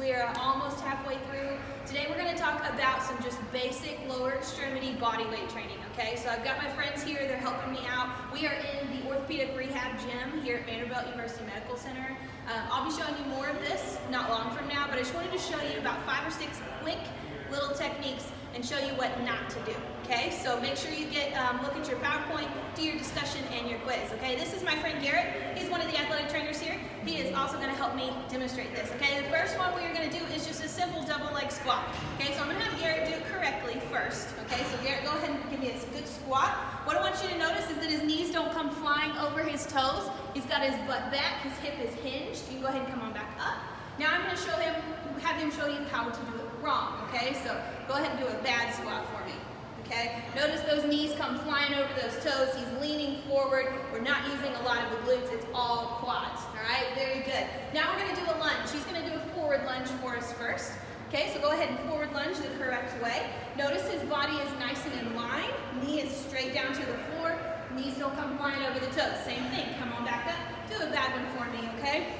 We are almost halfway through. Today we're going to talk about some just basic lower extremity body weight training, okay? So I've got my friends here, they're helping me out. We are in the orthopedic rehab gym here at Vanderbilt University Medical Center. I'll be showing you more of this not long from now, but I just wanted to show you about 5 or 6 quick little techniques and show you what not to do, okay? So make sure you look at your PowerPoint, do your discussion and your quiz, okay? This is my friend Garrett. He's one of the athletic trainers here. He is also going to help me demonstrate this, okay? The first one we're going to do is just a simple double leg squat, okay? So I'm going to have Garrett do it correctly first, okay? So Garrett, go ahead and give me a good squat. What I want you to notice is that his knees don't come flying over his toes. He's got his butt back, his hip is hinged. You can go ahead and come on back up. Now I'm going to have him show you how to do it wrong, okay? So go ahead and do a bad squat for me, okay? Notice those knees come flying over those toes. He's leaning forward. We're not using a lot of the glutes. It's all quads, all right? Very good. Now we're going to do a lunge. He's going to do a forward lunge for us first, okay? So go ahead and forward lunge the correct way. Notice his body is nice and in line. Knee is straight down to the floor. Knees don't come flying over the toes. Same thing. Come on back up. Do a bad one for me, okay?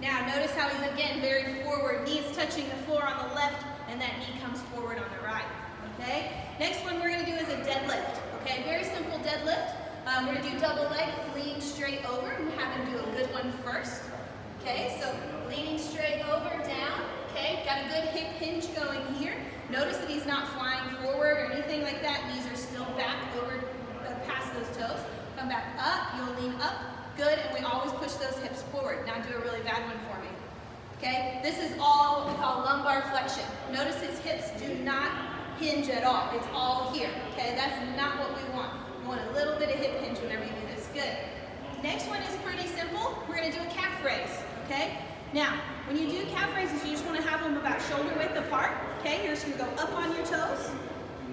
Now notice how he's again very forward, knees touching the floor on the left, and that knee comes forward on the right, okay? Next one we're gonna do is a deadlift, okay? Very simple deadlift. We're gonna do double leg, lean straight over, and have him do a good one first, okay? So leaning straight over, down, okay? Got a good hip hinge going here. Notice that he's not flying forward or anything like that. Knees are still back over, past those toes. Come back up, you'll lean up. Good, and we always push those hips forward. Now do a really bad one for me. Okay, this is all what we call lumbar flexion. Notice his hips do not hinge at all. It's all here. Okay, that's not what we want. We want a little bit of hip hinge whenever you do this. Good. Next one is pretty simple. We're going to do a calf raise. Okay, now when you do calf raises, you just want to have them about shoulder width apart. Okay, you're just going to go up on your toes.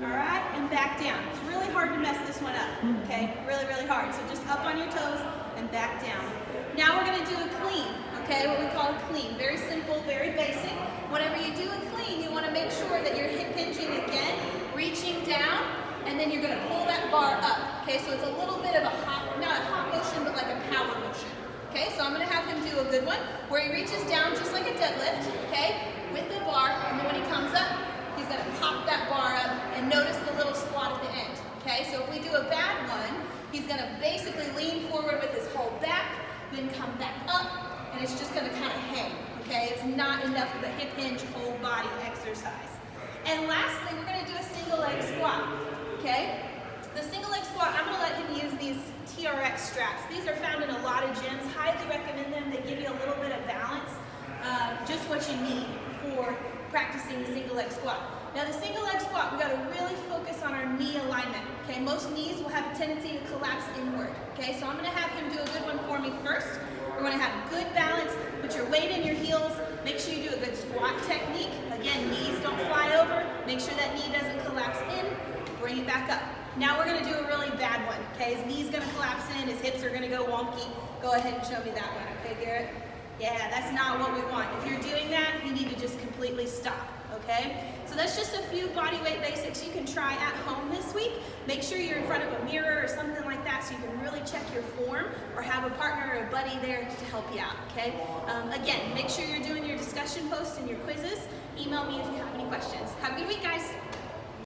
All right, and back down. It's really hard to mess this one up, okay? Really, really hard. So just up on your toes and back down. Now we're gonna do a clean, okay? What we call a clean. Very simple, very basic. Whenever you do a clean, you wanna make sure that you're hip hinging again, reaching down, and then you're gonna pull that bar up, okay? So it's a little bit of a hop, not a hop motion, but like a power motion, okay? So I'm gonna have him do a good one where he reaches down just like a deadlift, okay? With the bar, and then when he comes up, he's going to pop that bar up and notice the little squat at the end, okay? So if we do a bad one, he's going to basically lean forward with his whole back, then come back up, and it's just going to kind of hang, okay? It's not enough of a hip hinge, whole body exercise. And lastly, we're going to do a single leg squat, okay? The single leg squat, I'm going to let him use these TRX straps. These are found in a lot of gyms. Highly recommend them. They give you a little bit of balance, just what you need for practicing the single leg squat. Now the single leg squat, we got to really focus on our knee alignment, okay? Most knees will have a tendency to collapse inward, okay? So I'm going to have him do a good one for me first. We're going to have good balance, put your weight in your heels, make sure you do a good squat technique. Again, knees don't fly over, make sure that knee doesn't collapse in, bring it back up. Now we're going to do a really bad one, okay? His knee's going to collapse in, his hips are going to go wonky. Go ahead and show me that one, okay, Garrett? Yeah, that's not what we want. If you're doing that, you need to just completely stop, okay? So that's just a few body weight basics you can try at home this week. Make sure you're in front of a mirror or something like that so you can really check your form or have a partner or a buddy there to help you out, okay? Again, make sure you're doing your discussion posts and your quizzes. Email me if you have any questions. Have a good week, guys.